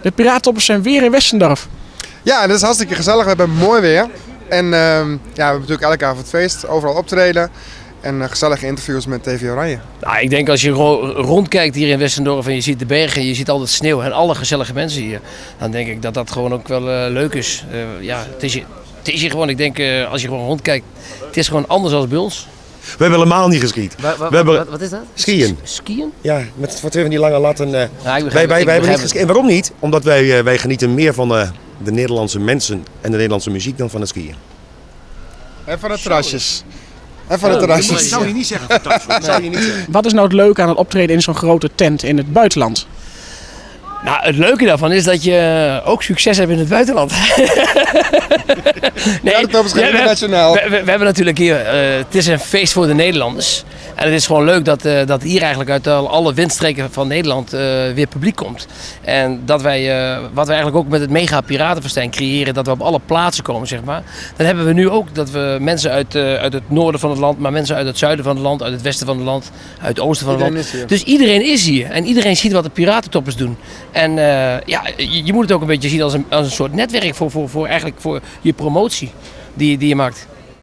De Piratentoppers zijn weer in Westendorf. Ja, dat is hartstikke gezellig. We hebben mooi weer. En we hebben natuurlijk elke avond feest, overal optreden. En gezellige interviews met TV Oranje. Nou, ik denk als je rondkijkt hier in Westendorf en je ziet de bergen en je ziet altijd sneeuw en alle gezellige mensen hier. Dan denk ik dat dat gewoon ook wel leuk is. Het is hier gewoon, ik denk als je gewoon rondkijkt, het is gewoon anders dan bij ons. We hebben helemaal niet geskiet. Wat is dat? Skiën. Skiën? Ja, met voor twee van die lange latten. Ja, wij hebben niet geskiet. En waarom niet? Omdat wij genieten meer van de Nederlandse mensen en de Nederlandse muziek dan van het skiën. En van de terrasjes. Dat zou je niet zeggen. Wat is nou het leuke aan het optreden in zo'n grote tent in het buitenland? Nou, het leuke daarvan is dat je ook succes hebt in het buitenland. Nee, dat is internationaal. We hebben natuurlijk hier, het is een feest voor de Nederlanders. En het is gewoon leuk dat hier eigenlijk uit alle windstreken van Nederland weer publiek komt. En dat wij, wat we eigenlijk ook met het Mega Piratenfestijn creëren, dat we op alle plaatsen komen, zeg maar. Dan hebben we nu ook dat we mensen uit het noorden van het land, maar mensen uit het zuiden van het land, uit het westen van het land, uit het oosten van het land. Dus iedereen is hier en iedereen ziet wat de Piratentoppers doen. En je moet het ook een beetje zien als een soort netwerk voor je promotie die je maakt.